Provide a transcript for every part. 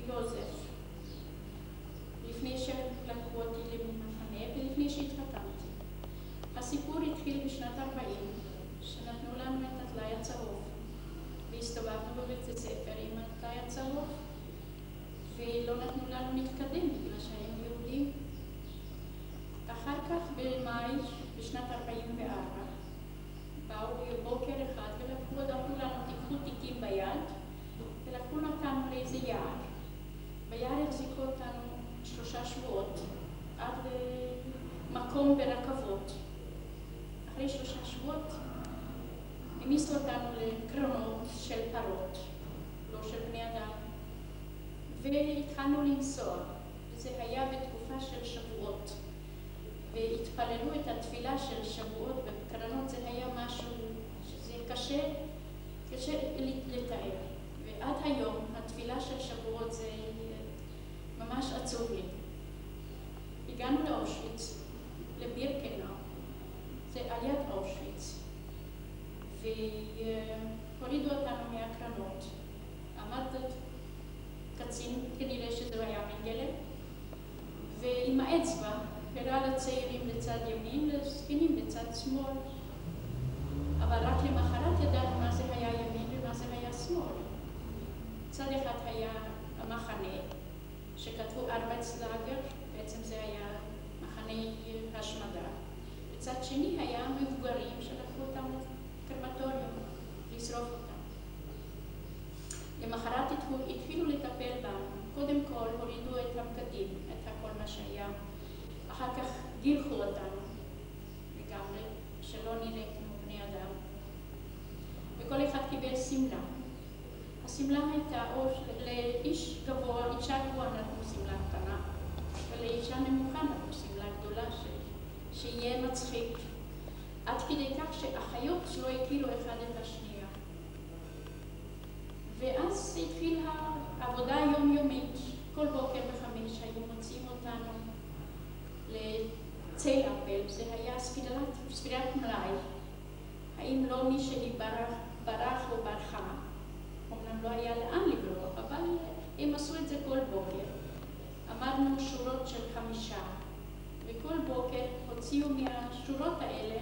יוזף. לפני שלקחו אותי למחנה ולפני שהתחתנתי. הסיפור התחיל בשנת 40, שנתנו לנו את הטלאי הצהוב. והסתובבנו בבית הספר עם הטלאי הצהוב, ולא נתנו לנו להתקדם בגלל שהיינו יהודים. אחר כך במאי בשנת 44 באו בבוקר אחד ולקחו לנו תיקחו תיקים ביד ולקחו אותנו לאיזה יער. ביער החזיקו אותנו 3 שבועות עד למקום ברכבות. אחרי 3 שבועות המיסו אותנו לקרונות של פרות, לא של בני אדם, והתחלנו לנסוע. זה היה בתקופה של שבועות. והתפללו את התפילה של שבועות בקרנות, זה היה משהו שזה קשה לתאר. ועד היום התפילה של שבועות זה ממש עצוב לי. הגענו לאושוויץ, לבירקנאו, זה על יד אושוויץ, והורידו אותנו מהקרנות. עמד קצין, כנראה שזה היה מנגלה, ועם האצבע הראה לצעירים לצד ימין, לזקנים לצד שמאל. אבל רק למחרת ידענו מה זה היה ימין ומה זה היה שמאל. צד אחד היה המחנה, שכתבו ארבייטסלאגר, בעצם זה היה מחנה השמדה. בצד שני היה מבוגרים שלקחו אותם לקרמטוריום, לשרוף אותם. למחרת התחילו לטפל בנו. קודם כל הורידו את הבגדים, את כל מה שהיה. אחר כך גילחו אותנו לגמרי, שלא נראה כמו בני אדם. וכל אחד קיבל סמלה. הסמלה הייתה או לאיש גבוה, אישה גבוהה נתנו סמלה קטנה, ולאישה נמוכה נתנו סמלה גדולה שיהיה מצחיק. עד כדי כך שאחיות לא הכירו אחד את השנייה. ואז התחילה העבודה היומיומית. כל בוקר ב5 היו מוציאים אותנו לצל אפל, זה היה ספירת מלאי. האם לא מישהי ברח או ברחה? אמנם לא היה לאן לברוח, אבל הם עשו את זה כל בוקר. עמדנו שורות של 5, וכל בוקר הוציאו מהשורות האלה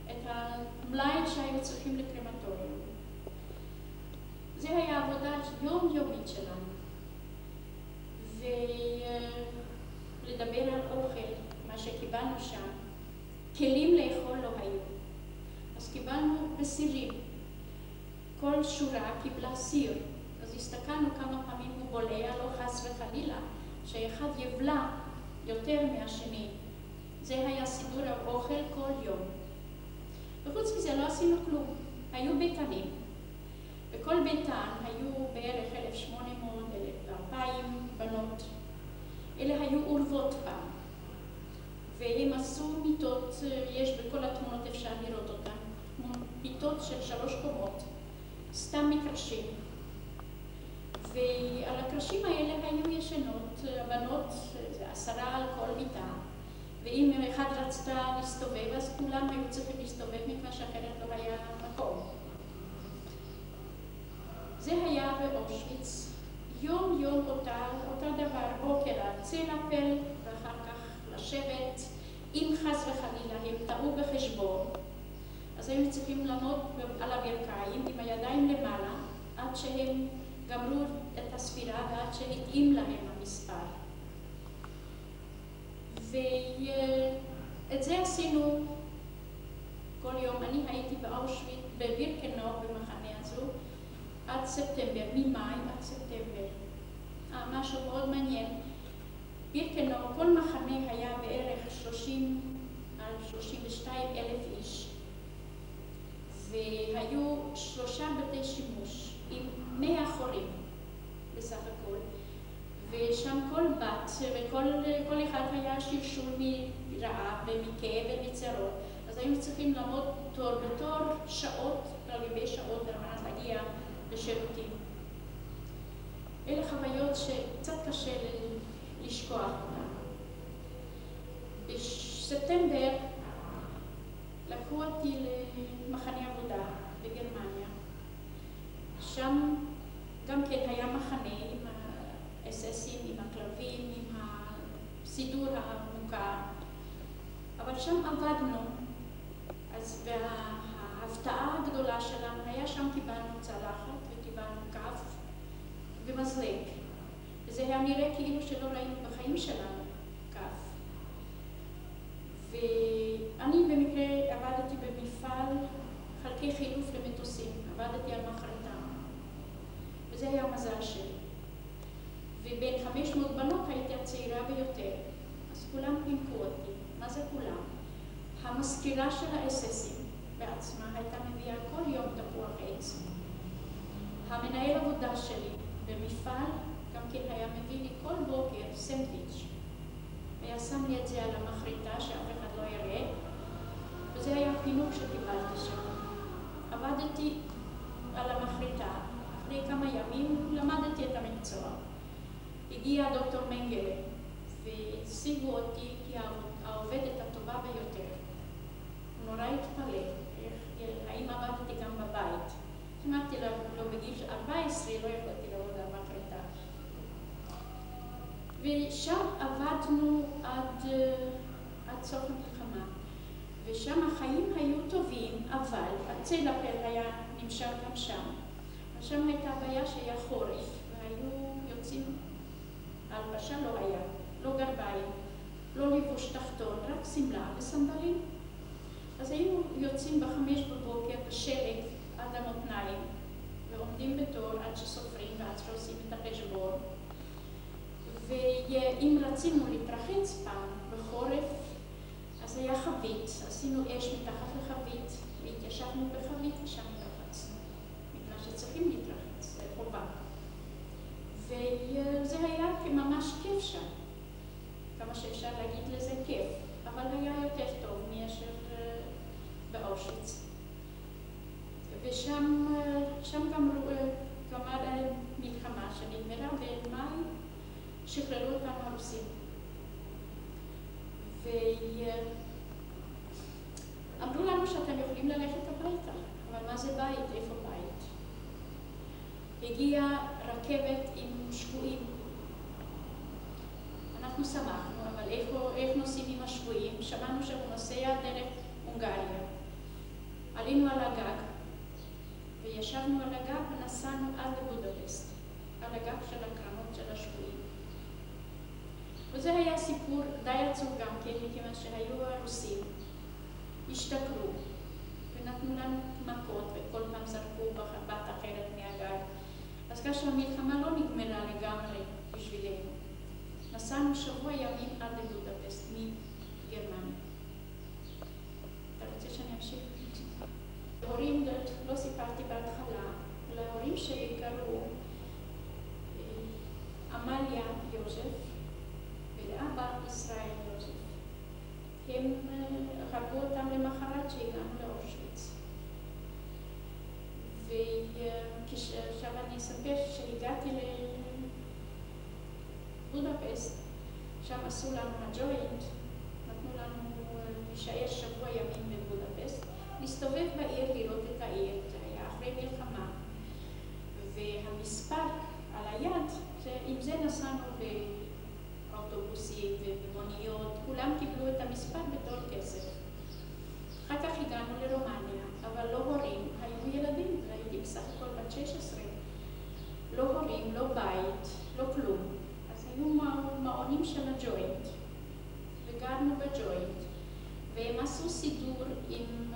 את המלאי שהיו צריכים לקרמטוריום. זה היה עבודה יומיומית שלנו. ולדבר על אוכל, מה שקיבלנו שם, כלים לאכול לא היו. אז קיבלנו בסירים. כל שורה קיבלה סיר. אז הסתכלנו כמה פעמים הוא בולע, לא חס וחלילה, שאחד יבלע יותר מהשני. זה היה סידור האוכל כל יום. וחוץ מזה לא עשינו כלום. היו ביתנים. בכל ביתן היו בערך 1,800, 1,200 בנות. אלה היו אורבות פעם. והם עשו מיטות, יש בכל התמונות אפשר לראות אותן, מיטות של 3 קומות, סתם מקרשים. ועל הקרשים האלה היו ישנות, הבנות, 10 על כל מיטה. ואם אחד רצתה להסתובב, אז כולם היו צריכים להסתובב, מכיוון שאחרת לא היה מקום. זה היה באושוויץ, יום אותה דבר, בוקר על צל אפל, ואחר כך לשבת, אם חס וחלילה הם טעו בחשבון, אז הם צריכים לעמוד על הברכיים עם הידיים למעלה, עד שהם גמרו את הספירה ועד שהתאים להם המספר. ואת זה עשינו כל יום. אני הייתי באושוויץ, בבירקנאו, במחנה הזו, עד ספטמבר, ממאי עד ספטמבר. משהו מאוד מעניין. בירקנאו, כל מחנה היה בערך 32,000 איש. והיו 3 בתי שימוש עם 100 חורים בסך הכל. ושם כל בת וכל אחד היה שלשול מרעב ומכאב ומצרות. אז היינו צריכים לעמוד בתור שעות, על גבי שעות, על מנת להגיע לשירותים. אלה חוויות שקצת קשה לשכוח אותן. בספטמבר לקחו אותי למחנה עבודה בגרמניה. שם הסידור המוכר, אבל שם עבדנו, אז וההפתעה הגדולה שלנו היה שם קיבלנו צלחת וקיבלנו כף ומזלג, וזה היה נראה כאילו שלא ראינו בחיים שלנו כף. ואני במקרה עבדתי במפעל חלקי חילוף למטוסים, עבדתי על מחרטה, וזה היה המזל שלי. ובין 500 בנות הייתי הצעירה ביותר, אז כולם פינקו אותי. מה זה כולם? המזכירה של האס-אסים בעצמה הייתה מביאה כל יום תפוח עץ. המנהל עבודה שלי במפעל גם כן היה מביא לי כל בוקר סנדוויץ'. היה שם לי את זה על המחרטה שאף אחד לא יראה, וזה היה פינוק שקיבלתי שם. עבדתי על המחרטה, אחרי כמה ימים למדתי את המקצוע. הגיע דוקטור מנגלה והשיגו אותי כעובדת הטובה ביותר. הוא נורא התפלא, האם עבדתי גם בבית. אמרתי לו בגיל 14 לא יכולתי לעבוד על מחרטה. ושם עבדנו עד סוף המלחמה. ושם החיים היו טובים, אבל הצל הפל היה נמשך גם שם. ושם הייתה בעיה שהיה חורף, והיו יוצאים, הלבשה לא היה, לא גרביים, לא לבוש תחתון, רק שמלה וסנדלים. אז היינו יוצאים ב5 בבוקר בשלג עד המותניים, ועומדים בתור עד שסופרים ועד שעושים את החשבון. ואם רצינו להתרחץ פעם בחורף, אז היה חבית, עשינו אש מתחת לחבית, והתיישבנו בחבית ושם התרחצנו, בגלל שצריכים להתרחץ, זה חובה. וזה היה ממש כיף שם, כמה שאפשר להגיד לזה כיף, אבל היה יותר טוב מאשר באושוויץ. ושם גם גמר מלחמה שנגמרה במאי, שחררו אותנו הרוסים. ואמרו לנו שאתם יכולים ללכת הביתה, אבל מה זה בית? איפה בית? הגיעה רכבת עם שבויים. אנחנו שמחנו, אבל איך נוסעים עם השבויים? שמענו שהוא נוסע דרך הונגריה. עלינו על הגג, וישבנו על הגג ונסענו עד לבודפשט, על הגג של הקרנות של השבויים. וזה היה סיפור די עצוב גם כן, מכיוון שהיו הרוסים, השתכרו ונתנו לנו מכות וכל פעם זרקו בת אחרת מהגג. אז כאשר המלחמה לא נגמרה לגמרי בשבילנו, נסענו שבוע ימים עד לבודפשט מגרמניה. אתה רוצה שאני אמשיך? להורים, לא סיפרתי בהתחלה, להורים שלי קראו עמליה יוזף ולאבא ישראל יוזף. הם הרגו אותם למחרת שהגענו לאושוויץ. ועכשיו אני אספר שהגעתי לבודפשט, שם עשו לנו הג'וינט, נתנו לנו להישאר שבוע ימים בבודפשט, להסתובב בעיר, לראות את העיר, זה היה אחרי מלחמה. והמספר על היד, עם זה נסענו באוטובוסים ובמוניות, כולם קיבלו את המספר בתור כסף. אחר כך הגענו לרומניה, אבל לא הורים, היו ילדים, והייתי בסך הכל בת 16. לא הורים, לא בית, לא כלום. אז היו מעונים של הג'וינט, וגרנו בג'וינט, והם עשו סידור עם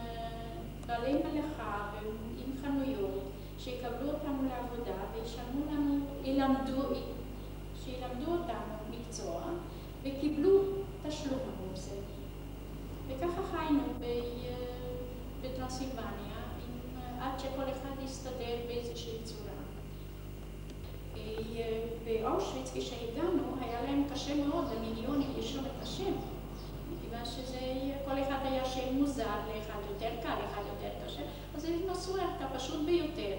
בעלי מלאכה ועם חנויות, שיקבלו אותנו לעבודה וישלמו לנו, שילמדו אותנו מקצוע, וקיבלו תשלום עבור זה. וככה חיינו בטרנסילבניה, עד שכל אחד יסתדר באיזושהי צורה. באושוויץ כשהגענו, היה להם קשה מאוד, המיליונים לשאול את השם. מכיוון כל אחד היה שם מוזר, לאחד יותר קל, לאחד יותר קשה, אז הם עשו את הפשוט ביותר.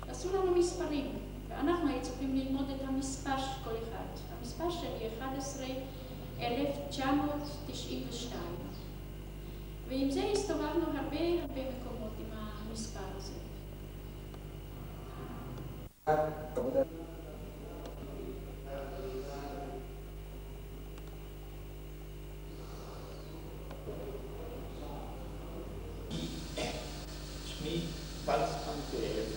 עשו לנו מספרים, ואנחנו היינו צריכים ללמוד את המספר של כל אחד. המספר שלי 11,992. ועם זה הסתובבנו הרבה מקומות עם המספר הזה. אני פלס כאב.